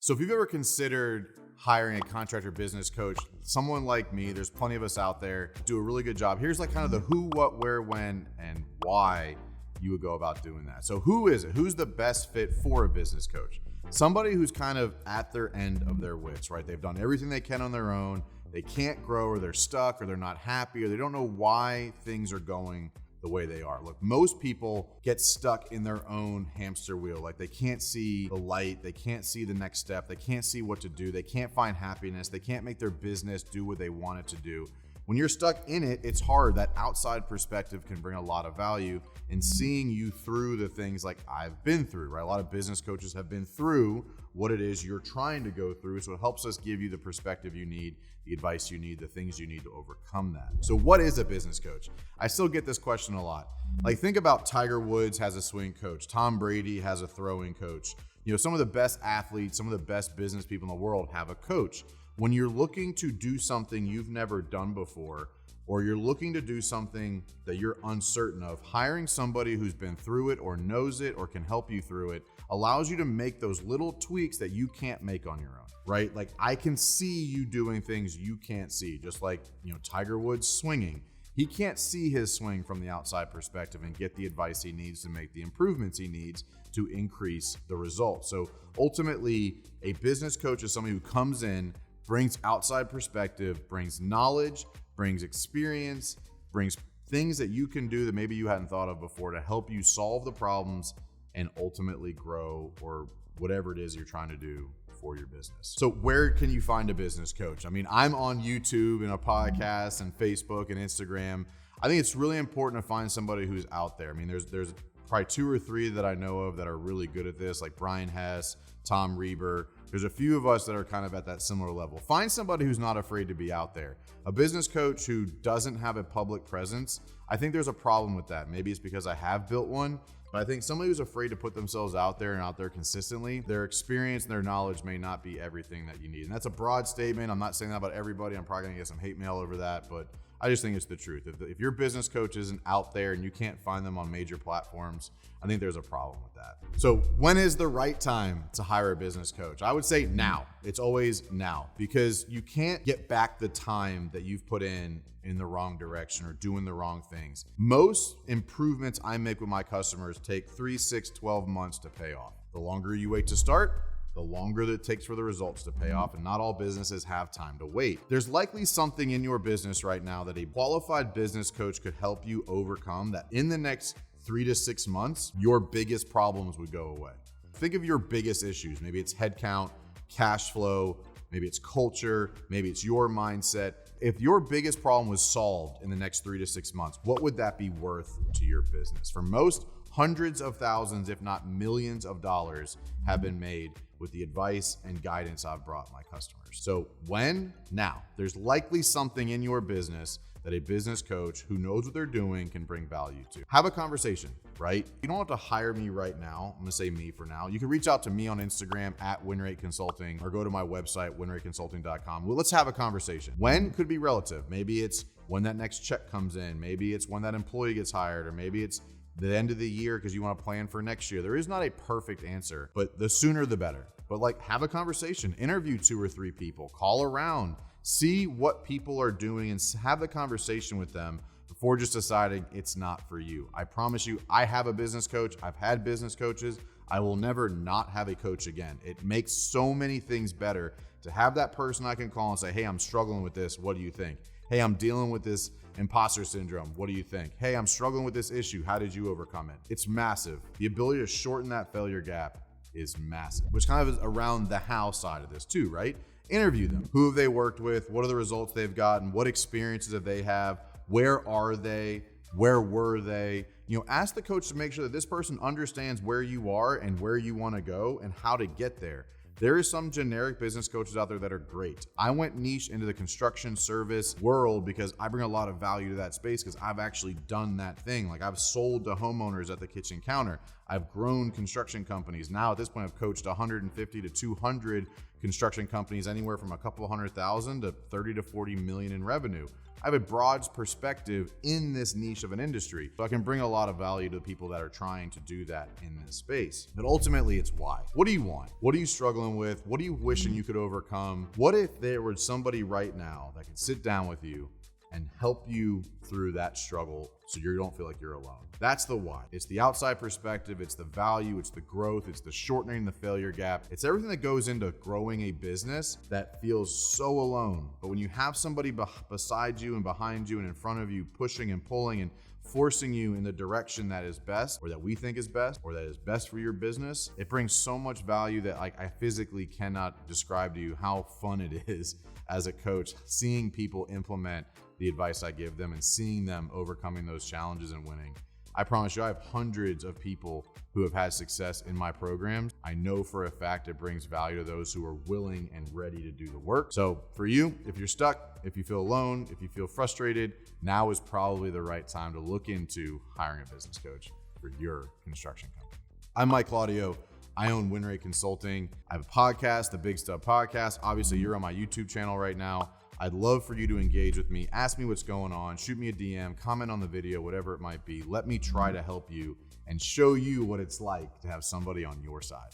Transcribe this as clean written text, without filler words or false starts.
So if you've ever considered hiring a contractor business coach, someone like me, there's plenty of us out there, do a really good job. Here's like kind of the who, what, where, when, and why you would go about doing that. So who is it? Who's the best fit for a business coach? Somebody who's kind of at their end of their wits, right? They've done everything they can on their own. They can't grow, or they're stuck, or they're not happy, or they don't know why things are going the way they are. Look, most people get stuck in their own hamster wheel. Like they can't see the light, they can't see the next step, they can't see what to do, they can't find happiness, they can't make their business do what they want it to do. When you're stuck in it, it's hard. That outside perspective can bring a lot of value in seeing you through the things like I've been through, right? A lot of business coaches have been through what it is you're trying to go through. So it helps us give you the perspective you need, the advice you need, the things you need to overcome that. So what is a business coach? I still get this question a lot. Like think about Tiger Woods has a swing coach. Tom Brady has a throwing coach. You know, some of the best athletes, some of the best business people in the world have a coach. When you're looking to do something you've never done before, or you're looking to do something that you're uncertain of, hiring somebody who's been through it or knows it or can help you through it allows you to make those little tweaks that you can't make on your own, right? Like I can see you doing things you can't see, just like, you know, Tiger Woods swinging. He can't see his swing from the outside perspective and get the advice he needs to make the improvements he needs to increase the results. So ultimately, a business coach is somebody who comes in, brings outside perspective, brings knowledge, brings experience, brings things that you can do that maybe you hadn't thought of before to help you solve the problems and ultimately grow or whatever it is you're trying to do for your business. So where can you find a business coach? I mean, I'm on YouTube and a podcast and Facebook and Instagram. I think it's really important to find somebody who's out there. I mean, there's probably 2 or 3 that I know of that are really good at this, like Brian Hess, Tom Reber. There's a few of us that are kind of at that similar level. Find somebody who's not afraid to be out there. A business coach who doesn't have a public presence, I think there's a problem with that. Maybe it's because I have built one, but I think somebody who's afraid to put themselves out there and out there consistently, their experience and their knowledge may not be everything that you need. And that's a broad statement. I'm not saying that about everybody. I'm probably gonna get some hate mail over that, but I just think it's the truth. If your business coach isn't out there and you can't find them on major platforms, I think there's a problem with that. So when is the right time to hire a business coach? I would say now. It's always now, because you can't get back the time that you've put in the wrong direction or doing the wrong things. Most improvements I make with my customers take 3, 6, 12 months to pay off. The longer you wait to start, the longer that it takes for the results to pay off, and not all businesses have time to wait. There's likely something in your business right now that a qualified business coach could help you overcome, that in the next 3 to 6 months, your biggest problems would go away. Think of your biggest issues. Maybe it's headcount, cash flow, maybe it's culture, maybe it's your mindset. If your biggest problem was solved in the next 3 to 6 months, what would that be worth to your business? For most, hundreds of thousands, if not millions of dollars have been made with the advice and guidance I've brought my customers. So when? Now. There's likely something in your business that a business coach who knows what they're doing can bring value to. Have a conversation, right? You don't have to hire me right now. I'm gonna say me for now. You can reach out to me on Instagram at WinRate Consulting or go to my website, winrateconsulting.com. Well, let's have a conversation. When could be relative. Maybe it's when that next check comes in. Maybe it's when that employee gets hired, or maybe it's the end of the year because you want to plan for next year. There is not a perfect answer, but the sooner the better. But like, have a conversation, interview 2 or 3 people, call around, see what people are doing and have the conversation with them before just deciding it's not for you. I promise you, I have a business coach. I've had business coaches. I will never not have a coach again. It makes so many things better to have that person I can call and say, hey, I'm struggling with this. What do you think? Hey, I'm dealing with this imposter syndrome. What do you think? Hey, I'm struggling with this issue. How did you overcome it? It's massive. The ability to shorten that failure gap is massive, which kind of is around the how side of this too, right? Interview them. Who have they worked with? What are the results they've gotten? What experiences have they have? Where are they? Where were they? You know, ask the coach to make sure that this person understands where you are and where you want to go and how to get there. There is some generic business coaches out there that are great. I went niche into the construction service world because I bring a lot of value to that space because I've actually done that thing. Like I've sold to homeowners at the kitchen counter. I've grown construction companies. Now at this point, I've coached 150 to 200 construction companies, anywhere from a couple $100,000 to 30 to 40 million in revenue. I have a broad perspective in this niche of an industry, so I can bring a lot of value to the people that are trying to do that in this space. But ultimately, it's why. What do you want? What are you struggling with? What are you wishing you could overcome? What if there was somebody right now that could sit down with you and help you through that struggle so you don't feel like you're alone? That's the why. It's the outside perspective, it's the value, it's the growth, it's the shortening the failure gap. It's everything that goes into growing a business that feels so alone. But when you have somebody beside you and behind you and in front of you, pushing and pulling and forcing you in the direction that is best, or that we think is best, or that is best for your business, it brings so much value that I physically cannot describe to you how fun it is as a coach, seeing people implement the advice I give them and seeing them overcoming those challenges and winning. I promise you, I have hundreds of people who have had success in my programs. I know for a fact it brings value to those who are willing and ready to do the work. So for you, if you're stuck, if you feel alone, if you feel frustrated, now is probably the right time to look into hiring a business coach for your construction company. I'm Mike Claudio. I own WinRate Consulting. I have a podcast, the Big Stuff Podcast. Obviously, you're on my YouTube channel right now. I'd love for you to engage with me. Ask me what's going on. Shoot me a DM, comment on the video, whatever it might be. Let me try to help you and show you what it's like to have somebody on your side.